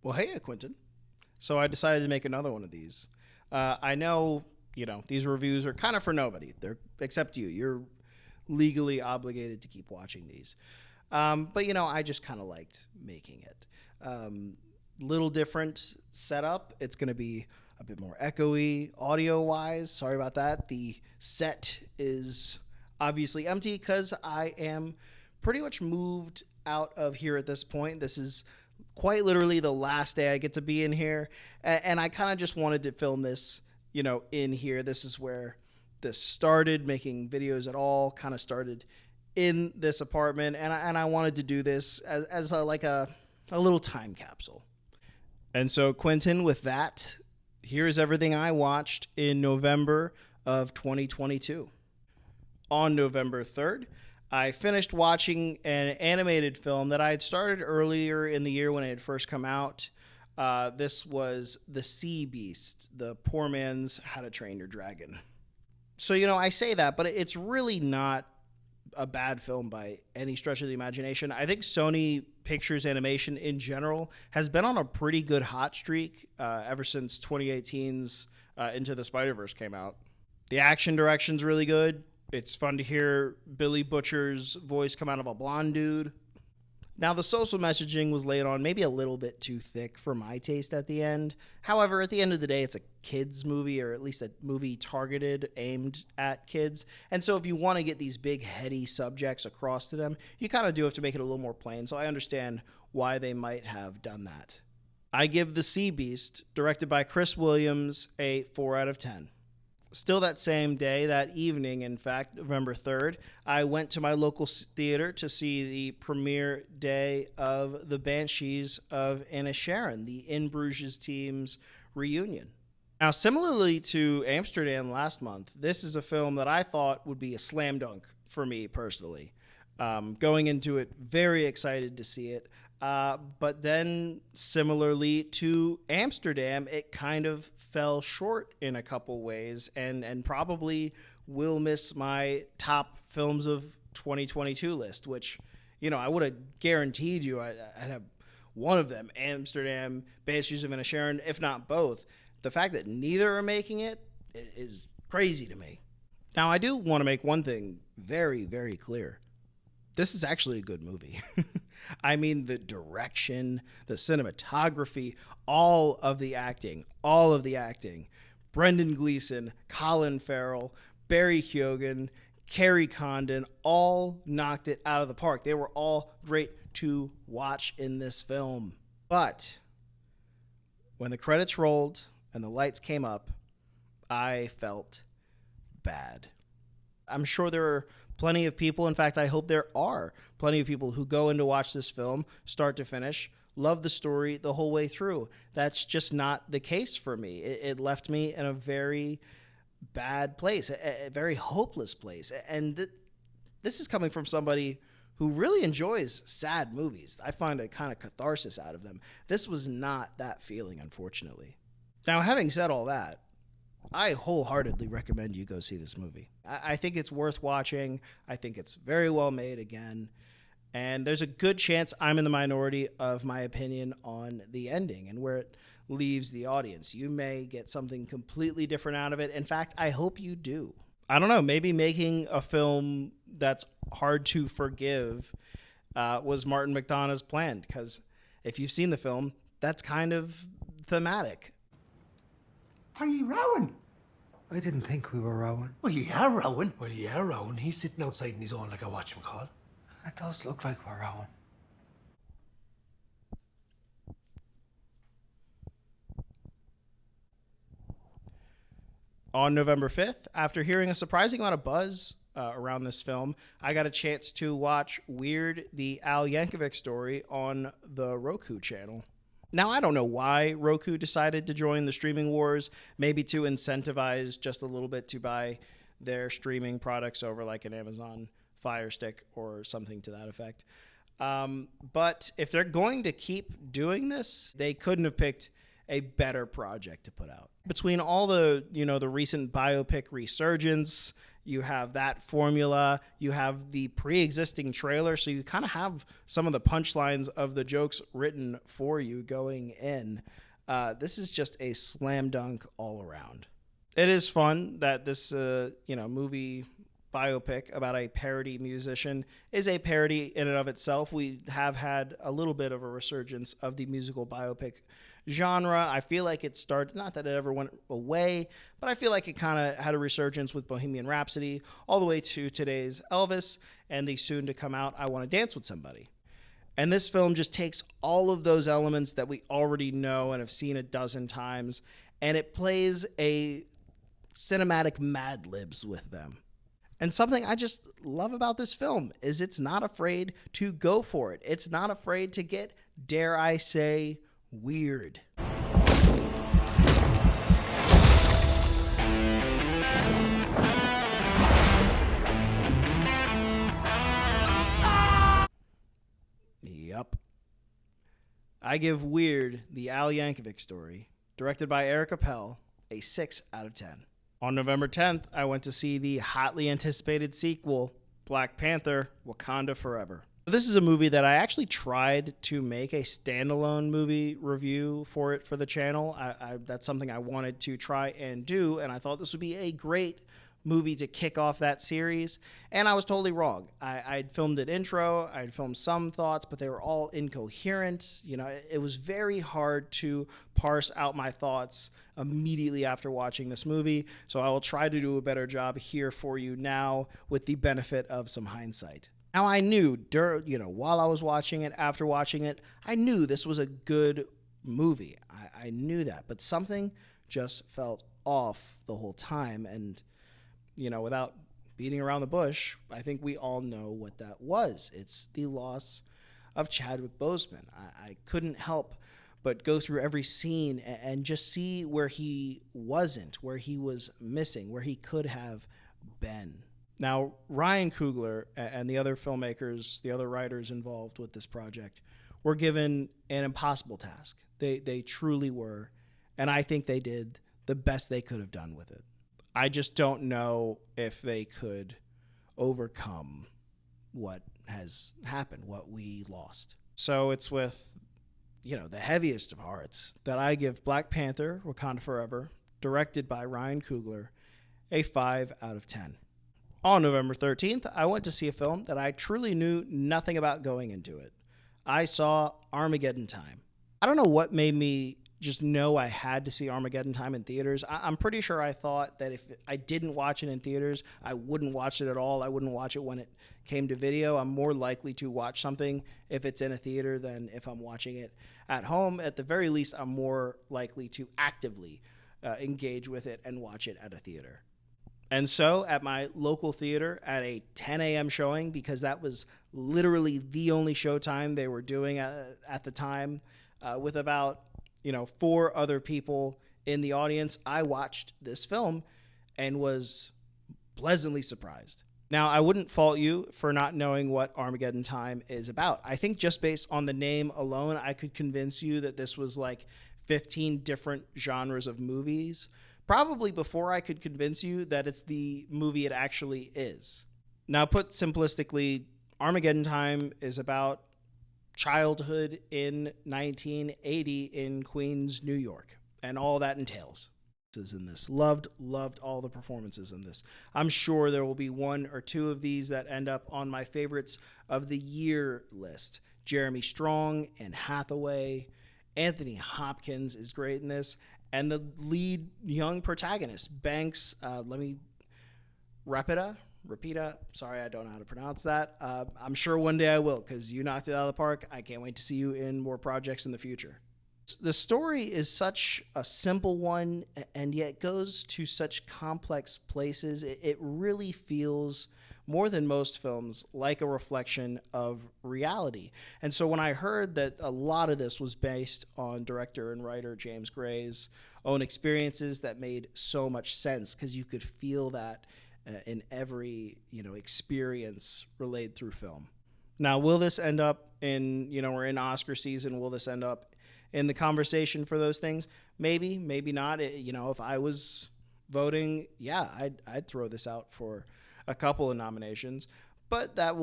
Well, hey, Quentin. So I decided to make another one of these. I know, these reviews are kind of for nobody. They're except you. You're legally obligated to keep watching these. But I just kind of liked making it. Little different setup. It's going to be a bit more echoey audio-wise. Sorry about that. The set is obviously empty because I am pretty much moved out of here at this point. This is quite literally the last day I get to be in here. And I kind of just wanted to film this, in here. This is where this started. Making videos at all kind of started in this apartment. And I wanted to do this as a little time capsule. And so, Quentin, with that, here's everything I watched in November of 2022. On November 3rd, I finished watching an animated film that I had started earlier in the year when it had first come out. This was The Sea Beast, the poor man's How to Train Your Dragon. So, I say that, but it's really not a bad film by any stretch of the imagination. I think Sony Pictures Animation in general has been on a pretty good hot streak ever since 2018's Into the Spider-Verse came out. The action direction's really good. It's fun to hear Billy Butcher's voice come out of a blonde dude. Now, the social messaging was laid on maybe a little bit too thick for my taste at the end. However, at the end of the day, it's a kids movie, or at least a movie targeted, aimed at kids. And so if you want to get these big, heady subjects across to them, you kind of do have to make it a little more plain. So I understand why they might have done that. I give The Sea Beast, directed by Chris Williams, a 4 out of 10. Still that same day, that evening, in fact, November 3rd, I went to my local theater to see the premiere day of The Banshees of Inisherin, the In Bruges team's reunion. Now, similarly to Amsterdam last month, this is a film that I thought would be a slam dunk for me personally. Going into it, very excited to see it. But then, similarly to Amsterdam, it kind of fell short in a couple ways and probably will miss my top films of 2022 list, which, I would have guaranteed you I'd have one of them, Amsterdam, Banshees of Inisherin, if not both. The fact that neither are making it is crazy to me. Now, I do want to make one thing very, very clear. This is actually a good movie. I mean, the direction, the cinematography, all of the acting. Brendan Gleeson, Colin Farrell, Barry Keoghan, Kerry Condon, all knocked it out of the park. They were all great to watch in this film. But when the credits rolled and the lights came up, I felt bad. I'm sure there are plenty of people, in fact, I hope there are plenty of people who go in to watch this film, start to finish, love the story the whole way through. That's just not the case for me. It left me in a very bad place, a very hopeless place. And this is coming from somebody who really enjoys sad movies. I find a kind of catharsis out of them. This was not that feeling, unfortunately. Now, having said all that, I wholeheartedly recommend you go see this movie. I think it's worth watching. I think it's very well made again. And there's a good chance I'm in the minority of my opinion on the ending and where it leaves the audience. You may get something completely different out of it. In fact, I hope you do. I don't know, maybe making a film that's hard to forgive was Martin McDonagh's plan, because if you've seen the film, that's kind of thematic. Are you rowing? I didn't think we were rowing. Well, you are rowing. Well, yeah, Rowan. He's sitting outside in his own like a whatchamacall. It does look like we're rowing. On November 5th, after hearing a surprising amount of buzz around this film, I got a chance to watch Weird, the Al Yankovic story on the Roku channel. Now, I don't know why Roku decided to join the streaming wars, maybe to incentivize just a little bit to buy their streaming products over like an Amazon Fire Stick or something to that effect. But if they're going to keep doing this, they couldn't have picked a better project to put out. Between all the, the recent biopic resurgence, You have that formula. You have the pre-existing trailer, so you kind of have some of the punchlines of the jokes written for you going in. This is just a slam dunk all around. It is fun that this movie biopic about a parody musician is a parody in and of itself. We have had a little bit of a resurgence of the musical biopic genre. I feel like it started, not that it ever went away, but I feel like it kind of had a resurgence with Bohemian Rhapsody all the way to today's Elvis and the soon to come out I Want to Dance with Somebody. And this film just takes all of those elements that we already know and have seen a dozen times, and it plays a cinematic Mad Libs with them. And something I just love about this film is it's not afraid to go for it. It's not afraid to get, dare I say, weird. Yup. I give Weird, the Al Yankovic story, directed by Eric Appel, a 6 out of 10. On November 10th, I went to see the hotly anticipated sequel, Black Panther: Wakanda Forever. This is a movie that I actually tried to make a standalone movie review for it for the channel. That's something I wanted to try and do, and I thought this would be a great movie to kick off that series, and I was totally wrong. I'd filmed an intro, I'd filmed some thoughts, but they were all incoherent. It was very hard to parse out my thoughts immediately after watching this movie, so I will try to do a better job here for you now with the benefit of some hindsight. Now, I knew, while I was watching it, after watching it, I knew this was a good movie. I knew that, but something just felt off the whole time, and without beating around the bush, I think we all know what that was. It's the loss of Chadwick Boseman. I couldn't help but go through every scene and just see where he wasn't, where he was missing, where he could have been. Now, Ryan Coogler and the other filmmakers, the other writers involved with this project were given an impossible task. They truly were, and I think they did the best they could have done with it. I just don't know if they could overcome what has happened, what we lost. So it's with, the heaviest of hearts that I give Black Panther: Wakanda Forever, directed by Ryan Coogler, a 5 out of 10. On November 13th, I went to see a film that I truly knew nothing about going into it. I saw Armageddon Time. I don't know what made me just know I had to see Armageddon Time in theaters. I'm pretty sure I thought that if I didn't watch it in theaters, I wouldn't watch it at all. I wouldn't watch it when it came to video. I'm more likely to watch something if it's in a theater than if I'm watching it at home. At the very least, I'm more likely to actively engage with it and watch it at a theater. And so at my local theater at a 10 a.m. showing, because that was literally the only showtime they were doing at the time, with about 4 other people in the audience, I watched this film and was pleasantly surprised. Now, I wouldn't fault you for not knowing what Armageddon Time is about. I think just based on the name alone, I could convince you that this was like 15 different genres of movies, probably before I could convince you that it's the movie it actually is. Now, put simplistically, Armageddon Time is about childhood in 1980 in Queens, New York, and all that entails. Is in this. Loved all the performances in this. I'm sure there will be 1 or 2 of these that end up on my favorites of the year list. Jeremy Strong, Anne Hathaway, Anthony Hopkins is great in this, and the lead young protagonist, Banks, Rapida, sorry, I don't know how to pronounce that. I'm sure one day I will, because you knocked it out of the park. I can't wait to see you in more projects in the future. The story is such a simple one, and yet goes to such complex places. It really feels, more than most films, like a reflection of reality. And so when I heard that a lot of this was based on director and writer James Gray's own experiences, that made so much sense, because you could feel that in every experience relayed through film. Now, will this end up in, we're in Oscar season, will this end up in the conversation for those things? Maybe not. If I was voting, yeah, I'd throw this out for a couple of nominations, but that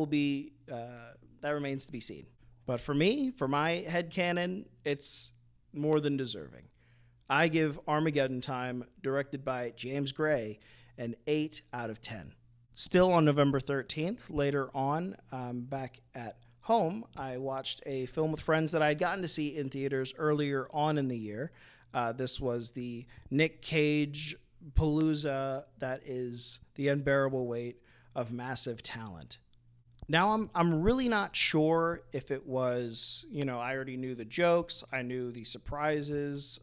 remains to be seen. But for me, for my headcanon, it's more than deserving. I give Armageddon Time, directed by James Gray, an 8 out of 10. Still on November 13th, later on, back at home, I watched a film with friends that I had gotten to see in theaters earlier on in the year. This was the Nick Cage Palooza, that is The Unbearable Weight of Massive Talent. Now, I'm really not sure if it was, I already knew the jokes, I knew the surprises.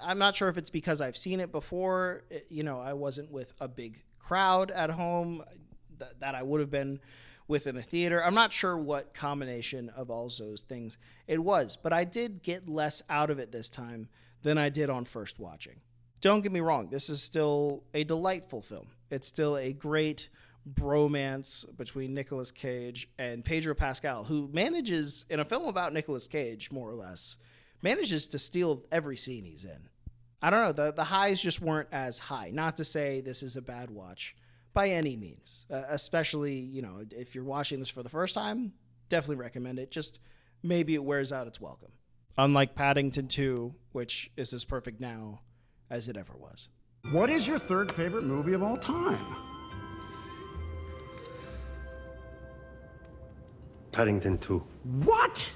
I'm not sure if it's because I've seen it before. I wasn't with a big crowd at home that I would have been within a theater. I'm not sure what combination of all those things it was, but I did get less out of it this time than I did on first watching. Don't get me wrong, this is still a delightful film. It's still a great bromance between Nicolas Cage and Pedro Pascal, who manages, in a film about Nicolas Cage, more or less, manages to steal every scene he's in. I don't know, the highs just weren't as high. Not to say this is a bad watch by any means, especially, if you're watching this for the first time, definitely recommend it. Just maybe it wears out its welcome. Unlike Paddington 2, which is as perfect now as it ever was. What is your third favorite movie of all time? Paddington 2. What?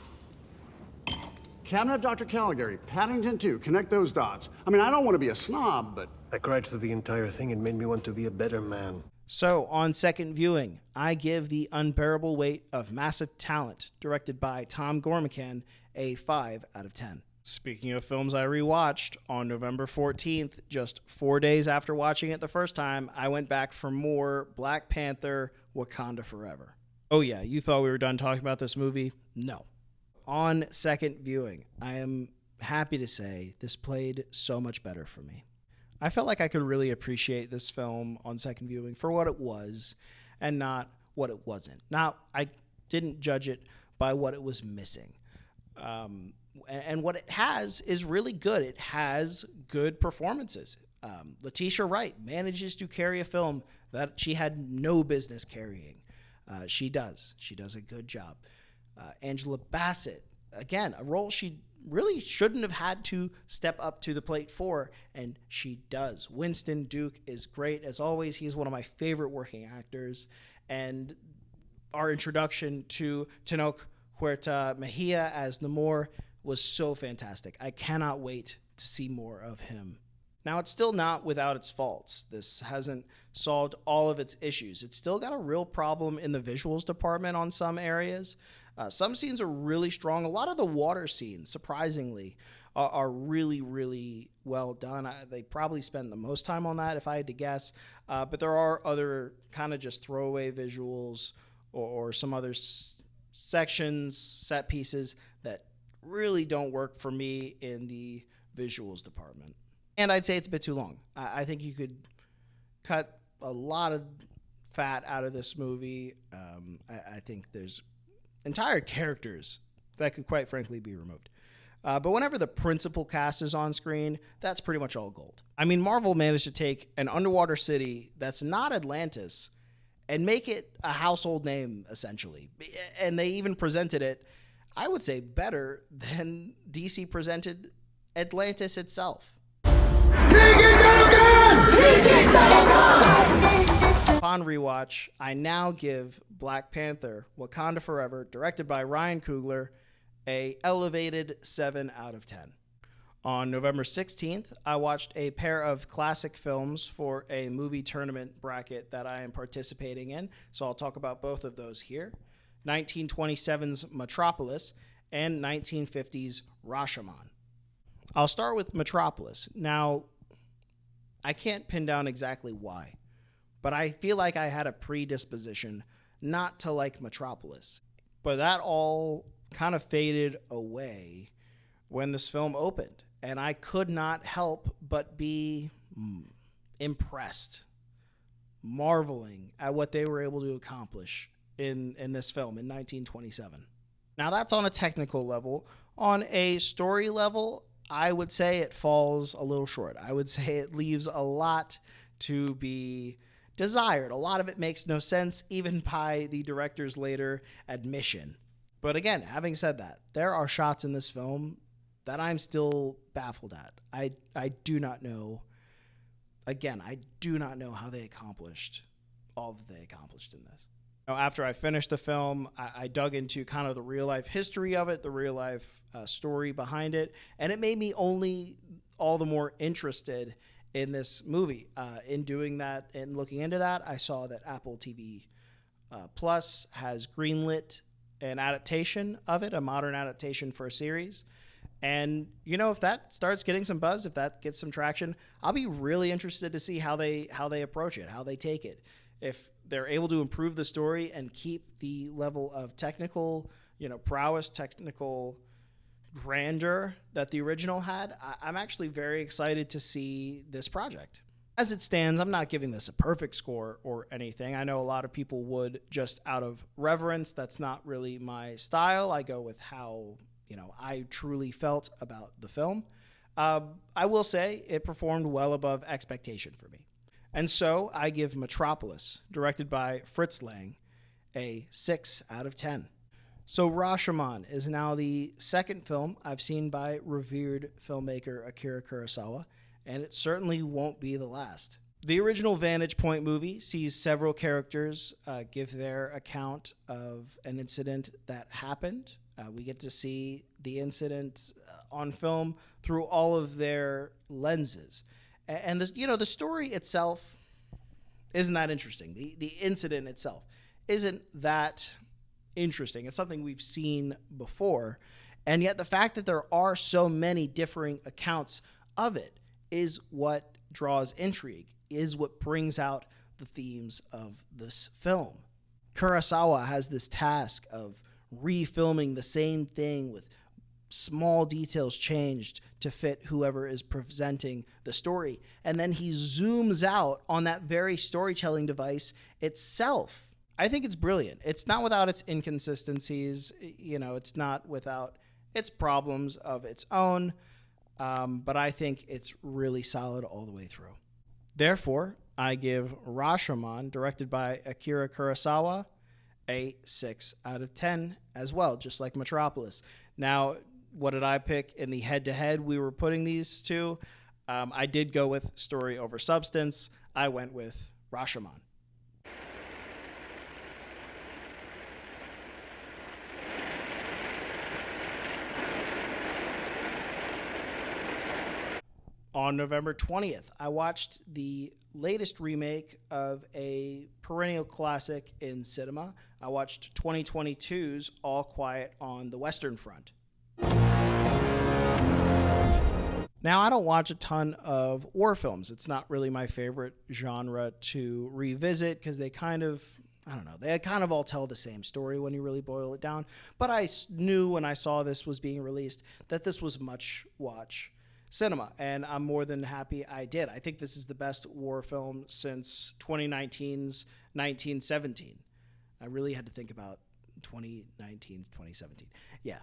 Cabinet of Dr. Caligari, Paddington 2. Connect those dots. I mean, I don't want to be a snob, but... I cried through the entire thing. It made me want to be a better man. So, on second viewing, I give The Unbearable Weight of Massive Talent, directed by Tom Gormican, a 5 out of 10. Speaking of films I rewatched, on November 14th, just 4 days after watching it the first time, I went back for more Black Panther: Wakanda Forever. Oh yeah, you thought we were done talking about this movie? No. On second viewing, I am happy to say this played so much better for me. I felt like I could really appreciate this film on second viewing for what it was and not what it wasn't. Now, I didn't judge it by what it was missing. And what it has is really good. It has good performances. Letitia Wright manages to carry a film that she had no business carrying. She does. She does a good job. Angela Bassett, again, a role she really shouldn't have had to step up to the plate for, and she does. Winston Duke is great, as always. He's one of my favorite working actors, and our introduction to Tenoch Huerta Mejia as Namor was so fantastic. I cannot wait to see more of him. Now, it's still not without its faults. This hasn't solved all of its issues. It's still got a real problem in the visuals department on some areas. Some scenes are really strong. A lot of the water scenes, surprisingly, are really, really well done. They probably spend the most time on that, if I had to guess. But there are other kind of just throwaway visuals or some other sections, set pieces that really don't work for me in the visuals department. And I'd say it's a bit too long. I think you could cut a lot of fat out of this movie. I think there's entire characters that could quite frankly be removed. But whenever the principal cast is on screen, that's pretty much all gold. I mean, Marvel managed to take an underwater city that's not Atlantis and make it a household name, essentially. And they even presented it, I would say, better than DC presented Atlantis itself. Upon rewatch, I now give Black Panther: Wakanda Forever, directed by Ryan Coogler, a elevated 7 out of 10. On November 16th, I watched a pair of classic films for a movie tournament bracket that I am participating in, so I'll talk about both of those here. 1927's Metropolis and 1950's Rashomon. I'll start with Metropolis. Now, I can't pin down exactly why, but I feel like I had a predisposition not to like Metropolis. But that all kind of faded away when this film opened, and I could not help but be impressed, marveling at what they were able to accomplish in this film in 1927. Now, that's on a technical level. On a story level, I would say it falls a little short. I would say it leaves a lot to be desired. A lot of it makes no sense, even by the director's later admission. But again, having said that, there are shots in this film that I'm still baffled at. I do not know. Again, I do not know how they accomplished all that they accomplished in this. After I finished the film, I dug into kind of the real life history of it, the real life story behind it, and it made me only all the more interested in this movie. In doing that and looking into that, I saw that Apple TV Plus has greenlit an adaptation of it, a modern adaptation for a series. And, if that starts getting some buzz, if that gets some traction, I'll be really interested to see how they approach it, how they take it. If they're able to improve the story and keep the level of technical, prowess, technical grandeur that the original had, I'm actually very excited to see this project. As it stands, I'm not giving this a perfect score or anything. I know a lot of people would just out of reverence. That's not really my style. I go with how, I truly felt about the film. I will say it performed well above expectation for me. And so I give Metropolis, directed by Fritz Lang, a 6 out of 10. So Rashomon is now the second film I've seen by revered filmmaker Akira Kurosawa, and it certainly won't be the last. The original Vantage Point movie sees several characters give their account of an incident that happened. We get to see the incident on film through all of their lenses. And the story itself isn't that interesting. The incident itself isn't that interesting. It's something we've seen before. And yet the fact that there are so many differing accounts of it is what draws intrigue, is what brings out the themes of this film. Kurosawa has this task of refilming the same thing with small details changed to fit whoever is presenting the story. And then he zooms out on that very storytelling device itself. I think it's brilliant. It's not without its inconsistencies. It's not without its problems of its own. But I think it's really solid all the way through. Therefore, I give Rashomon, directed by Akira Kurosawa, a 6 out of 10 as well, just like Metropolis. Now, what did I pick in the head-to-head we were putting these two? I did go with story over substance. I went with Rashomon. On November 20th, I watched the latest remake of a perennial classic in cinema. I watched 2022's All Quiet on the Western Front. Now, I don't watch a ton of war films. It's not really my favorite genre to revisit because they kind of all tell the same story when you really boil it down. But I knew when I saw this was being released that this was must-watch cinema, and I'm more than happy I did. I think this is the best war film since 2019's 1917. I really had to think about 2019's 2017. Yeah.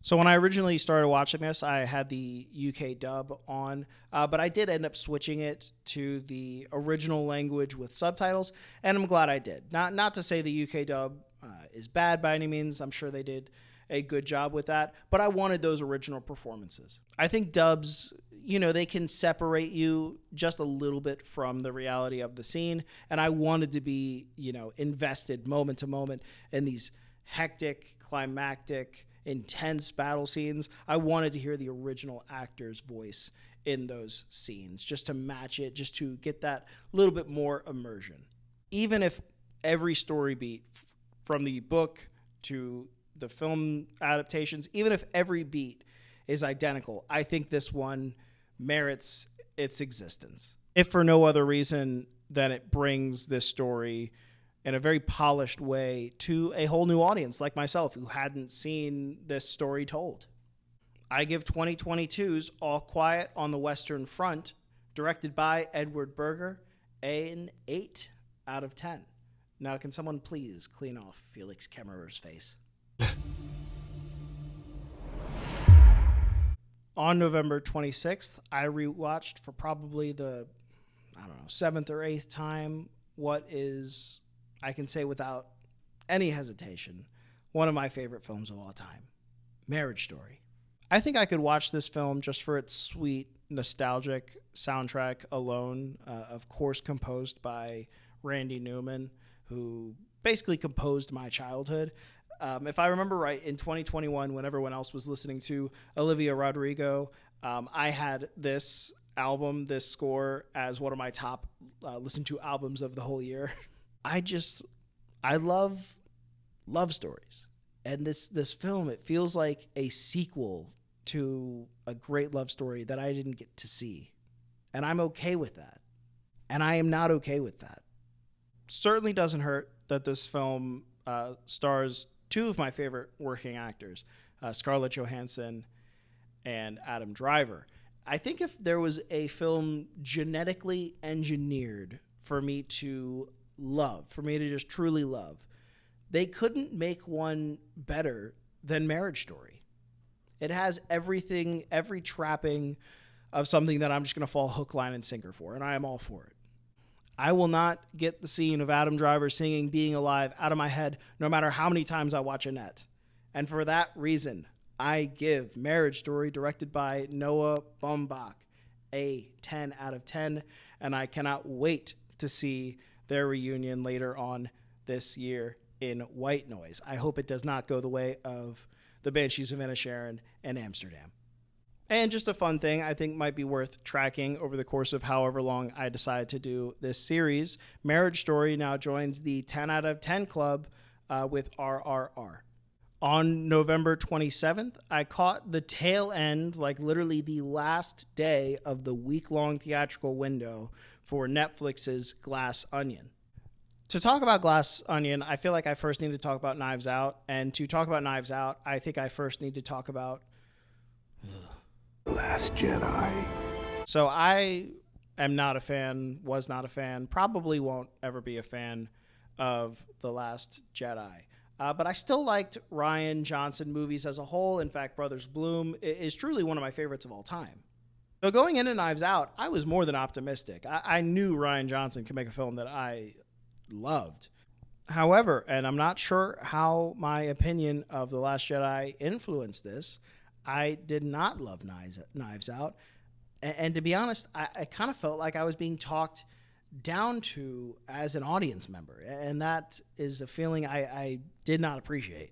So when I originally started watching this, I had the UK dub on, but I did end up switching it to the original language with subtitles, and I'm glad I did. Not to say the UK dub is bad by any means. I'm sure they did a good job with that, but I wanted those original performances. I think dubs, they can separate you just a little bit from the reality of the scene, and I wanted to be, invested moment to moment in these hectic, climactic, intense battle scenes. I wanted to hear the original actor's voice in those scenes just to match it, just to get that little bit more immersion. Even if every story beat from the book to the film adaptations, even if every beat is identical, I think this one merits its existence. If for no other reason than it brings this story in a very polished way to a whole new audience like myself who hadn't seen this story told. I give 2022's All Quiet on the Western Front, directed by Edward Berger, an 8 out of 10. Now, can someone please clean off Felix Kemmerer's face? On November 26th, I rewatched for probably the, 7th or 8th time, what is, I can say without any hesitation, one of my favorite films of all time, Marriage Story. I think I could watch this film just for its sweet, nostalgic soundtrack alone, of course composed by Randy Newman, who basically composed my childhood. If I remember right, in 2021, when everyone else was listening to Olivia Rodrigo, I had this album, this score, as one of my top listened to albums of the whole year. I love love stories. And this film, it feels like a sequel to a great love story that I didn't get to see. And I'm okay with that. And I am not okay with that. Certainly doesn't hurt that this film stars two of my favorite working actors, Scarlett Johansson and Adam Driver. I think if there was a film genetically engineered for me to love, for me to just truly love, they couldn't make one better than Marriage Story. It has everything, every trapping of something that I'm just going to fall hook, line, and sinker for, and I am all for it. I will not get the scene of Adam Driver singing Being Alive out of my head no matter how many times I watch Annette. And for that reason, I give Marriage Story, directed by Noah Baumbach, a 10 out of 10, and I cannot wait to see their reunion later on this year in White Noise. I hope it does not go the way of the Banshees of Inisherin and Amsterdam. And just a fun thing I think might be worth tracking over the course of however long I decide to do this series, Marriage Story now joins the 10 out of 10 club with RRR. On November 27th, I caught the tail end, like literally the last day of the week-long theatrical window for Netflix's Glass Onion. To talk about Glass Onion, I feel like I first need to talk about Knives Out. And to talk about Knives Out, I think I first need to talk about Last Jedi. So I am not a fan, was not a fan, probably won't ever be a fan of The Last Jedi. But I still liked Rian Johnson movies as a whole. In fact, Brothers Bloom is truly one of my favorites of all time. So going into Knives Out, I was more than optimistic. I knew Rian Johnson could make a film that I loved. However, and I'm not sure how my opinion of The Last Jedi influenced this, I did not love Knives Out. And to be honest, I kind of felt like I was being talked down to as an audience member. And that is a feeling I did not appreciate.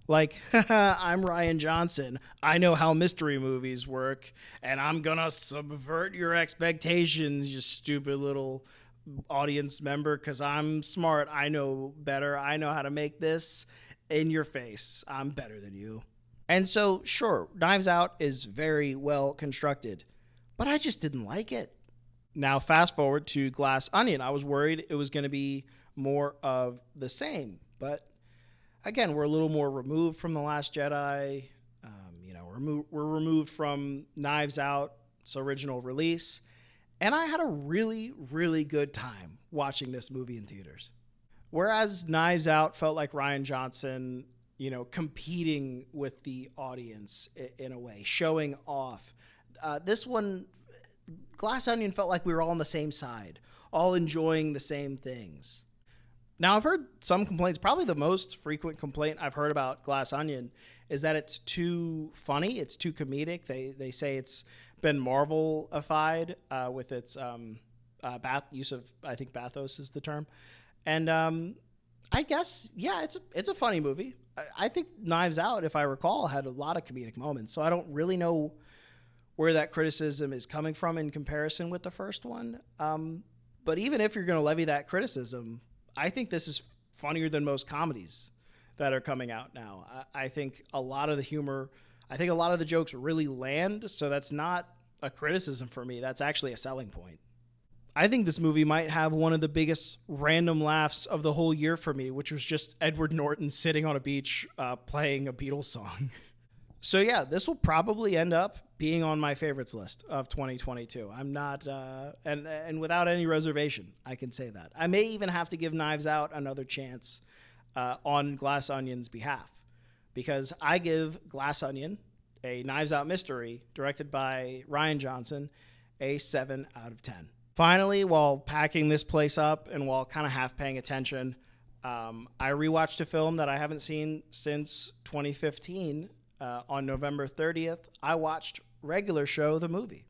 Like, I'm Rian Johnson. I know how mystery movies work, and I'm going to subvert your expectations, you stupid little audience member, because I'm smart. I know better. I know how to make this in your face. I'm better than you. And so, sure, Knives Out is very well constructed, but I just didn't like it. Now, fast forward to Glass Onion. I was worried it was going to be more of the same, but again, we're a little more removed from The Last Jedi. We're removed from Knives Out's original release, and I had a really, really good time watching this movie in theaters. Whereas Knives Out felt like Rian Johnson, competing with the audience in a way, showing off. This one, Glass Onion, felt like we were all on the same side, all enjoying the same things. Now, I've heard some complaints. Probably the most frequent complaint I've heard about Glass Onion is that it's too funny, it's too comedic. They say it's been Marvel-ified with its use of, I think, bathos is the term. And I guess, yeah, it's a funny movie. I think Knives Out, if I recall, had a lot of comedic moments. So I don't really know where that criticism is coming from in comparison with the first one. But even if you're going to levy that criticism, I think this is funnier than most comedies that are coming out now. I think a lot of the humor, I think a lot of the jokes really land, so that's not a criticism for me. That's actually a selling point. I think this movie might have one of the biggest random laughs of the whole year for me, which was just Edward Norton sitting on a beach playing a Beatles song. So yeah, this will probably end up being on my favorites list of 2022. I'm not, and without any reservation, I can say that. I may even have to give Knives Out another chance on Glass Onion's behalf, because I give Glass Onion, a Knives Out mystery directed by Rian Johnson, a 7 out of 10. Finally, while packing this place up and while kind of half paying attention, I rewatched a film that I haven't seen since 2015. On November 30th, I watched Regular Show, the movie.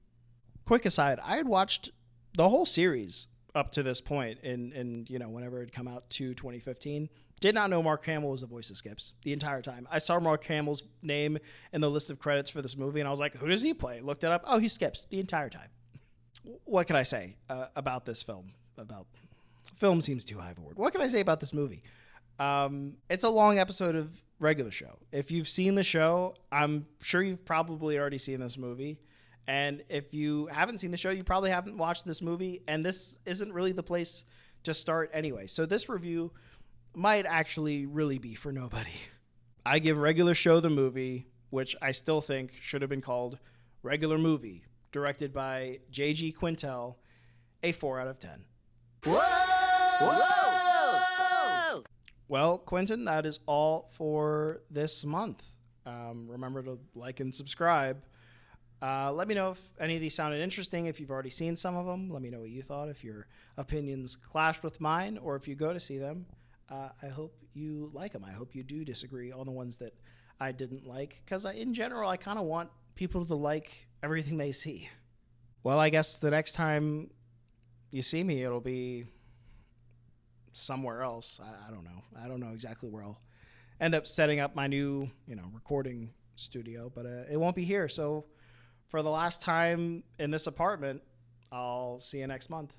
Quick aside, I had watched the whole series up to this point in whenever it come out to 2015. Did not know Mark Hamill was the voice of Skips the entire time. I saw Mark Hamill's name in the list of credits for this movie, and I was like, who does he play? Looked it up. Oh, he Skips the entire time. What can I say about this film? Film seems too high of a word. What can I say about this movie? It's a long episode of Regular Show. If you've seen the show, I'm sure you've probably already seen this movie. And if you haven't seen the show, you probably haven't watched this movie. And this isn't really the place to start anyway. So this review might actually really be for nobody. I give Regular Show, the movie, which I still think should have been called Regular Movie, directed by J.G. Quintel, a 4 out of 10. Whoa! Well, Quentin, that is all for this month. Remember to like and subscribe. Let me know if any of these sounded interesting. If you've already seen some of them, let me know what you thought. If your opinions clashed with mine, or if you go to see them, I hope you like them. I hope you do disagree on the ones that I didn't like, because in general, I kind of want people to like everything they see. Well, I guess the next time you see me, it'll be somewhere else. I don't know. I don't know exactly where I'll end up setting up my new, recording studio, but it won't be here. So for the last time in this apartment, I'll see you next month.